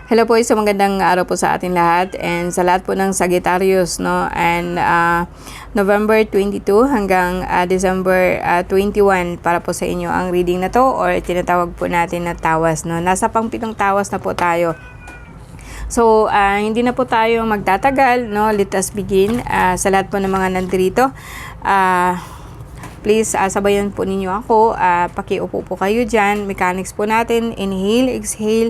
Hello po, isang magandang araw po sa ating lahat and sa lahat po ng Sagittarius, no? And November 22 hanggang December 21 para po sa inyo ang reading na to, or tinatawag po natin na tawas, no? Nasa pang-pitong tawas na po tayo. So, hindi na po tayo magtatagal, no? Let us begin. Sa lahat po ng mga nandito, please, sabayan po ninyo ako. Pakiupo po kayo dyan. Mechanics po natin. Inhale, exhale.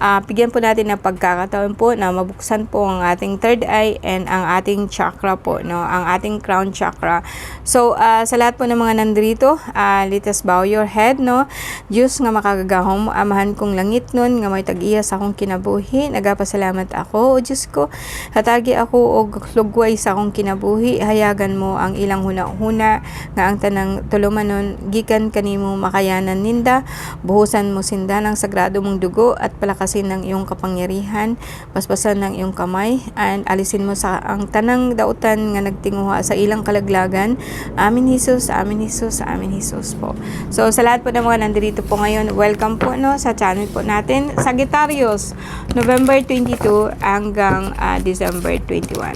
Bigyan po natin ng pagkakataon po na mabuksan po ang ating third eye and ang ating chakra po, no? Ang ating crown chakra. So, sa lahat po ng mga nandito, let us bow your head, no? Diyos nga makagagahom, amahan kong langit nun, nga may tag-iya sa akong kinabuhi. Nagapasalamat ako, o Diyos ko. Hatagi ako o lugway sa akong kinabuhi. Hayagan mo ang ilang huna-huna nga ang tanang tulumanon gikan kanimo makayanan ninda. Buhusan mo sinda ng sagrado mong dugo at palakasin ng iyong kapangyarihan, basbasan ng iyong kamay, and alisin mo sa ang tanang dautan nga nagtinguha sa ilang kalaglagan. Amin Jesus, amin Jesus, amin Jesus po. So sa lahat po ng mga nandito po ngayon, welcome po, no, sa channel po natin, Sagittarius, November 22 hanggang December 21.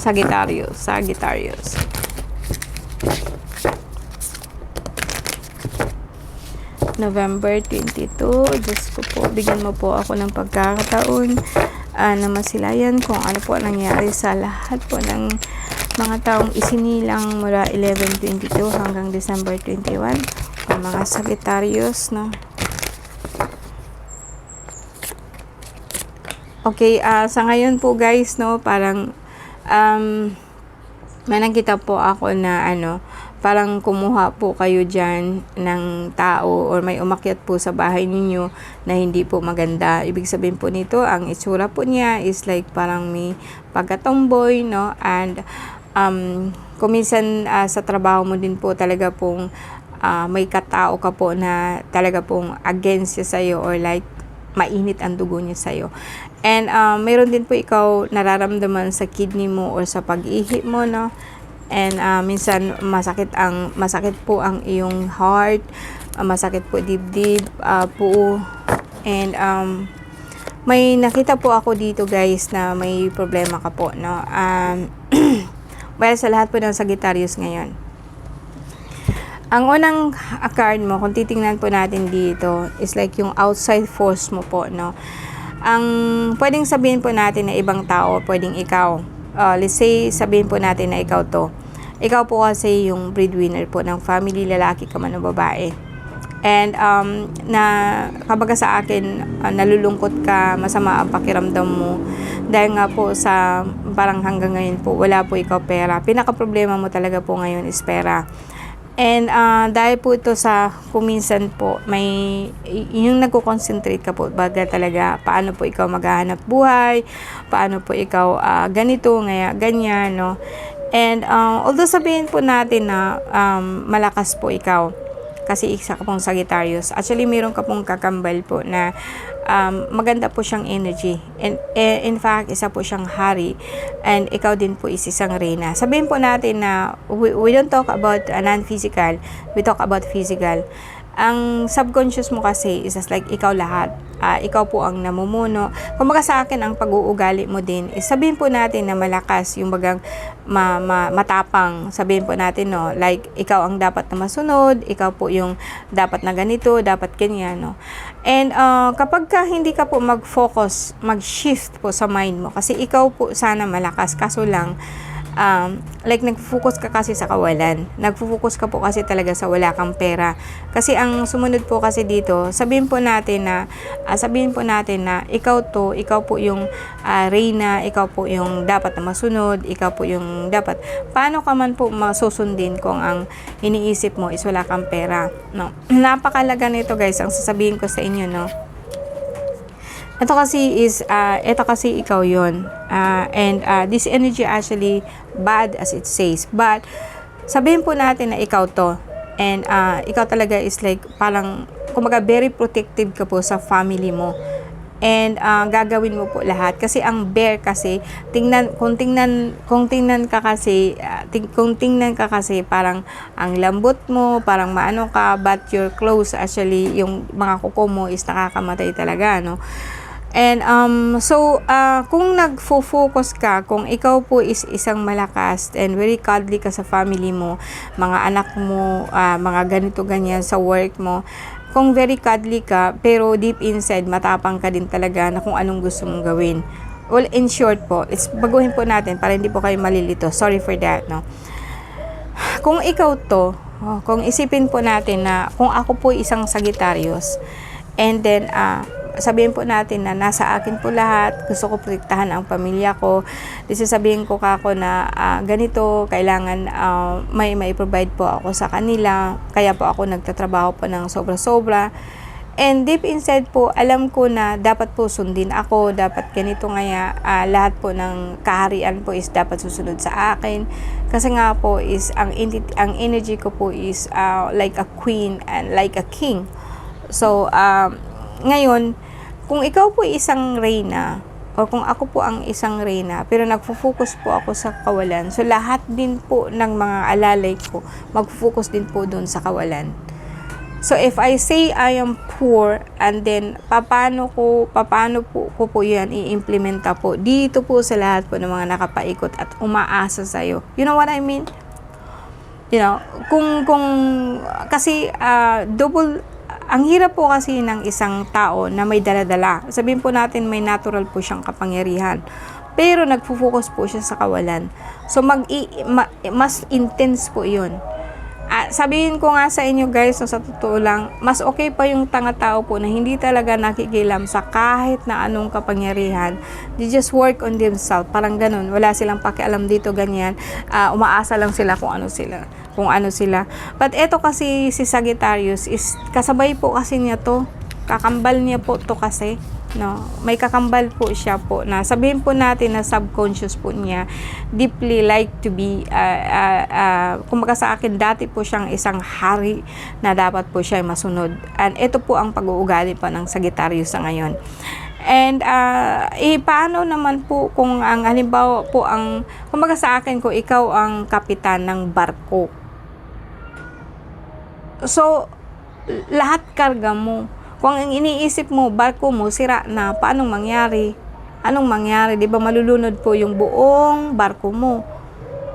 Sagittarius. November 22, Diyos ko po, bigyan mo po ako ng pagkakataon na masilayan kung ano po nangyari sa lahat po ng mga taong isinilang mula 11/22 hanggang December 21, ang mga Sagittarius, no? Okay, sa ngayon po guys, no, parang may nakita po ako na parang kumuha po kayo dyan ng tao or may umakyat po sa bahay ninyo na hindi po maganda. Ibig sabihin po nito, ang itsura po niya is like parang may pagkatomboy, no? And kung minsan sa trabaho mo din po talaga pong may katao ka po na talaga pong against siya sa'yo, or like mainit ang dugo niya sa'yo. And mayroon din po ikaw nararamdaman sa kidney mo or sa pag-ihi mo, no? And minsan masakit po ang iyong heart, masakit po dibdib po, and may nakita po ako dito guys na may problema ka po, no? Well, sa lahat po ng Sagittarius ngayon, ang unang card mo, kung titingnan po natin dito, is like yung outside force mo po, no? Ang pwedeng sabihin po natin na ibang tao, pwedeng ikaw. Let's say, sabihin po natin na ikaw to. Ikaw po kasi yung breadwinner po ng family, lalaki ka man o babae. And na kabaga sa akin, nalulungkot ka, masama ang pakiramdam mo. Dahil nga po sa parang hanggang ngayon po, wala po ikaw pera. Pinaka-problema mo talaga po ngayon is pera. And dahil po ito sa kuminsan po, may yung nagko-concentrate ka po baga talaga paano po ikaw maghahanap buhay, paano po ikaw ganito, ganyan, no? And although sabihin po natin na malakas po ikaw, kasi isa ka pong Sagittarius, actually meron ka pong kakambal po na maganda po siyang energy, and in fact isa po siyang hari, and ikaw din po is isang reyna. Sabihin po natin na we don't talk about non-physical, we talk about physical. Ang subconscious mo kasi is like ikaw lahat. Ikaw po ang namumuno. Kumbaga sa akin, ang pag-uugali mo din is sabihin po natin na malakas, yung bagang matapang. Sabihin po natin, no, like ikaw ang dapat na masunod, ikaw po yung dapat na ganito, dapat ganyan, no. And kapag hindi ka po mag-focus, mag-shift po sa mind mo, kasi ikaw po sana malakas, kaso lang like nag-focus ka kasi sa kawalan. Nag-focus ka po kasi talaga sa wala kang pera. Kasi ang sumunod po kasi dito, sabihin po natin na ikaw po yung reyna, ikaw po yung dapat na masunod, ikaw po yung dapat. Paano ka man po masusundin kung ang iniisip mo is wala kang pera, no? Napakalaga nito guys, ang sasabihin ko sa inyo, no? Ito kasi ikaw yon, and this energy actually bad as it says, but sabihin po natin na ikaw to, and ikaw talaga is like parang kumbaga very protective ka po sa family mo, and gagawin mo po lahat kasi ang bear kasi kung tingnan ka kasi parang ang lambot mo, parang maano ka, but your clothes actually yung mga kuko mo is nakakamatay talaga, no? And kung nagfo-focus ka, kung ikaw po is isang malakas and very cuddly ka sa family mo, mga anak mo, mga ganito ganyan sa work mo, kung very cuddly ka, pero deep inside, matapang ka din talaga na kung anong gusto mong gawin. Well, in short po, baguhin po natin para hindi po kayo malilito. Sorry for that, no? Kung ikaw to, kung isipin po natin na kung ako po isang Sagittarius, and then, sabihin po natin na nasa akin po lahat, gusto ko protektahan ang pamilya ko, sabihin ko kako na ganito, kailangan may provide po ako sa kanila, kaya po ako nagtatrabaho po ng sobra-sobra, and deep inside po, alam ko na dapat po sundin ako, dapat ganito nga, lahat po ng kaharian po is dapat susunod sa akin, kasi nga po is ang energy ko po is like a queen and like a king. So, ngayon, kung ikaw po isang reyna, o kung ako po ang isang reyna, pero nagfo-focus po ako sa kawalan, so lahat din po ng mga alalay ko, mag-focus din po doon sa kawalan. So if I say I am poor, and then paano ko po yan i-implementa po dito po sa lahat po ng mga nakapaikot at umaasa sa'yo. You know what I mean? You know, kasi ang hirap po kasi ng isang tao na may daladala. Sabihin po natin may natural po siyang kapangyarihan. Pero nagfo-focus po siya sa kawalan. So mas intense po 'yun. Sabihin ko nga sa inyo guys, sa totoo lang, mas okay pa yung tanga-tao po na hindi talaga nakikilam sa kahit na anong kapangyarihan. They just work on themselves. Parang ganun. Wala silang pakialam dito, ganyan. Umaasa lang sila kung ano sila. But eto kasi si Sagittarius is kasabay po kasi niya to. Kakambal niya po to kasi. No, may kakambal po siya po na sabihin po natin na subconscious po niya deeply like to be kumbaga sa akin dati po siyang isang hari na dapat po siya masunod, and ito po ang pag-uugali pa ng Sagittarius sa ngayon. And paano naman po kung ang halimbawa po ang kumbaga sa akin ko ikaw ang kapitan ng barko, so lahat karga mo. Kung ang iniisip mo, barko mo, sira na, paanong mangyari? Anong mangyari? Di ba malulunod po yung buong barko mo?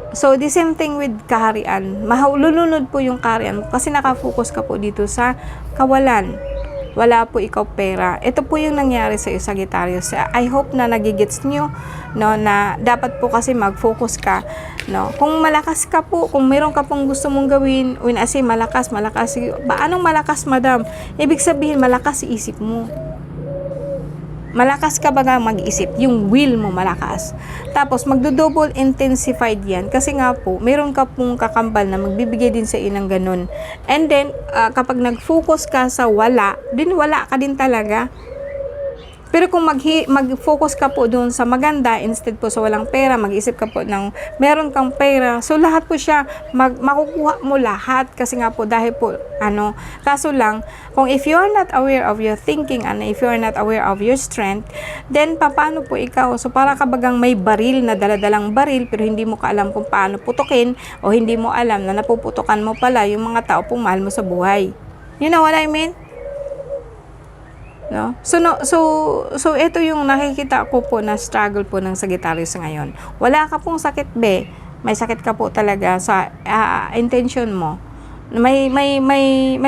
So, the same thing with kaharian. Malulunod po yung kaharian mo kasi nakafocus ka po dito sa kawalan. Wala po ikaw pera. Ito po yung nangyari sa Sagittarius. I hope na nagigets nyo, no, na dapat po kasi mag-focus ka, no. Kung malakas ka po, kung meron ka pong gusto mong gawin, when I say malakas, paanong malakas, madam? Ibig sabihin, malakas isip mo. Malakas ka baga mag-isip, yung will mo malakas. Tapos magdo-double intensified yan kasi nga po, meron ka pong kakambal na magbibigay din sa inang ganun. And then, kapag nag-focus ka sa wala ka din talaga. Pero kung mag-focus ka po doon sa maganda, instead po sa walang pera, mag-isip ka po ng meron kang pera. So, lahat po siya, makukuha mo lahat. Kasi nga po, dahil po, kaso lang, kung if you are not aware of your thinking, and if you are not aware of your strength, then, paano po ikaw? So, para kabagang may baril na daladalang baril, pero hindi mo kaalam kung paano putukin, o hindi mo alam na napuputukan mo pala yung mga tao pong mahal mo sa buhay. You know what I mean? No? So ito yung nakikita ko po na struggle po ng Sagittarius ngayon. Wala ka pong sakit, be. May sakit ka po talaga sa intention mo. May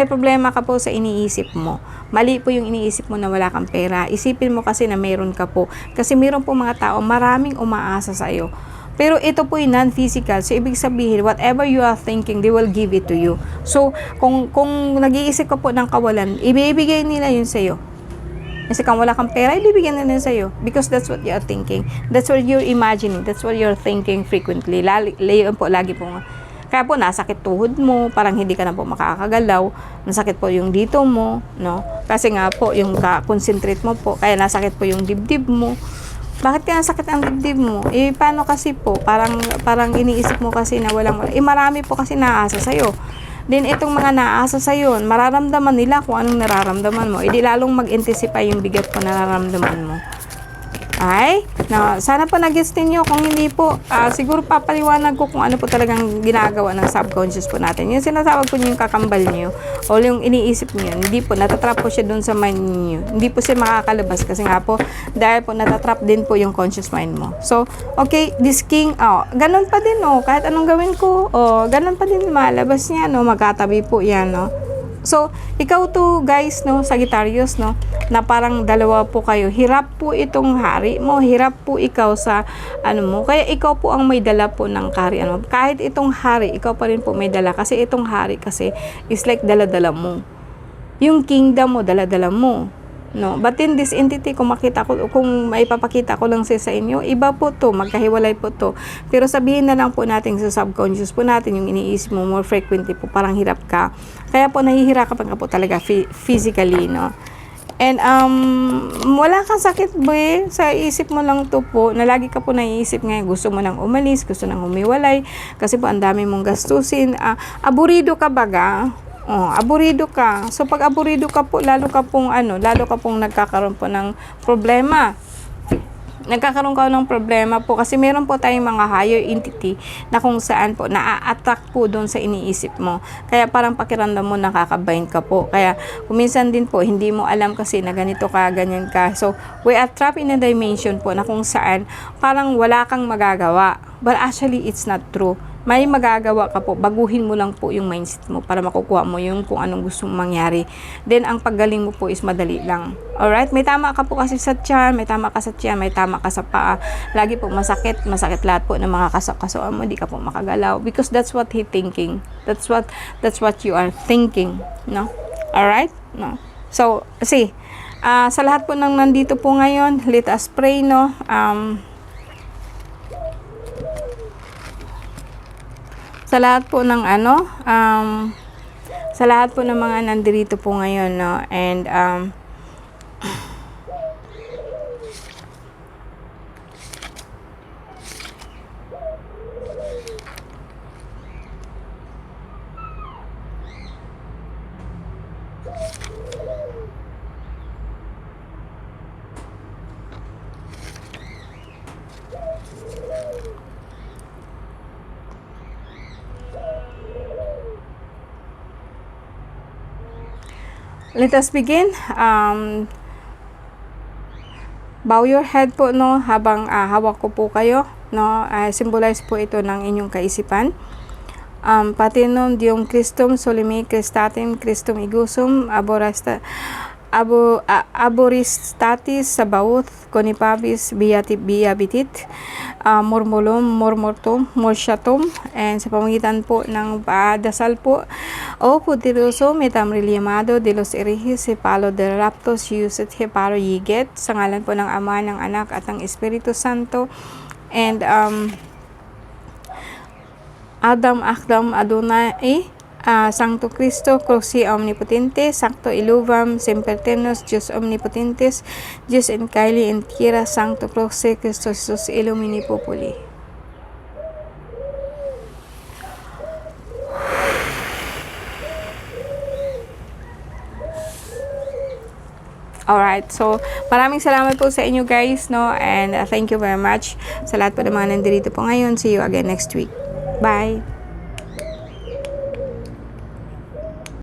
problema ka po sa iniisip mo. Mali po yung iniisip mo na wala kang pera. Isipin mo kasi na meron ka po. Kasi meron po mga tao, maraming umaasa sa iyo. Pero ito po yung non-physical. So, ibig sabihin, whatever you are thinking, they will give it to you. So, kung nag-iisip ka po ng kawalan, ibibigay nila yun sa iyo. Kasi kung wala kang pera, ibibigyan na nila sa'yo. Because that's what you're thinking. That's what you're imagining. That's what you're thinking frequently. Lagi po. Kaya po, nasakit tuhod mo. Parang hindi ka na po makakagalaw. Nasakit po yung dito mo. No? Kasi nga po, yung concentrate mo po. Kaya nasakit po yung dibdib mo. Bakit kaya nasakit ang dibdib mo? Paano kasi po? Parang iniisip mo kasi na walang. Marami po kasi naasa sa'yo. Then itong mga naasa sa'yo, mararamdaman nila kung anong nararamdaman mo. Hindi lalong mag-intensify yung bigat po nararamdaman mo. Ay, sana po nag-gets ninyo. Kung hindi po, siguro papaliwanag ko kung ano po talagang ginagawa ng subconscious po natin. Yung sinasawag po niyo yung kakambal niyo o yung iniisip niyo, hindi po, natatrap po siya dun sa mind niyo. Hindi po siya makakalabas kasi nga po, dahil po natatrap din po yung conscious mind mo. So, okay, this king, ganun pa din, kahit anong gawin ko, ganun pa din, malabas niya, magkatabi po yan, So, ikaw to guys, Sagittarius, na parang dalawa po kayo. Hirap po itong hari mo, hirap po ikaw sa mo. Kaya ikaw po ang may dala po ng kaharian mo. Kahit itong hari, ikaw pa rin po may dala. Kasi itong hari kasi is like dala-dala mo. Yung kingdom mo, dala-dala mo. But in this entity, kung maipapakita ko lang sa inyo, iba po to, magkahiwalay po to. Pero sabihin na lang po natin sa subconscious po natin, yung iniisip mo more frequently po, parang hirap ka. Kaya po nahihirapan ka po talaga physically, And wala kang sakit sa isip mo lang to po, na lagi ka po naiisip ngayon, gusto mo nang umalis, gusto nang humiwalay, kasi po ang dami mong gastusin, aburido ka baga. Aburido ka. So pag aburido ka po, lalo ka pong nagkakaroon po ng problema. Nagkakaroon ka ng problema po kasi meron po tayong mga higher entity na kung saan po na-attract po doon sa iniisip mo. Kaya parang pakiramdam mo nakakabind ka po. Kaya kuminsan din po hindi mo alam kasi na ganito ka, ganyan ka. So we are trapped in a dimension po na kung saan parang wala kang magagawa. But actually it's not true. May magagawa ka po, baguhin mo lang po yung mindset mo para makukuha mo yung kung anong gusto mong mangyari. Then, ang paggaling mo po is madali lang. Alright? May tama ka po kasi sa tiyan, may tama ka sa tiyan, may tama ka sa paa. Lagi po masakit lahat po ng mga kasakasuan mo, di ka po makagalaw. Because that's what he thinking. That's what you are thinking. Alright? So, see, sa lahat po ng nandito po ngayon, let us pray, sa lahat po ng sa lahat po ng mga nandito po ngayon, and let us begin. Bow your head po, habang hawak ko po kayo, symbolize po ito ng inyong kaisipan. Patinum Dium Christum solimi Christatim Christum igusum aboristatis sabaoth conipabis biabitit murmurtum morshatum, and sa pamagitan po ng dasal po, o poderoso metamril llamado de los erigis hepalo de raptos yuset heparo yiget, sa ngalan po ng Ama, ng Anak at ng Espiritu Santo, and Adam Akdam Adonai Sancto Cristo Cruci Omnipotente Sancto Iluvam Semperternos Dios Omnipotentes Dios en Caeli en Tierra Sancto Cruce Cristo Jesus Illumini Populi. Alright, so maraming salamat po sa inyo guys, and thank you very much sa lahat po ng mga nandito po ngayon. See you again next week. Bye!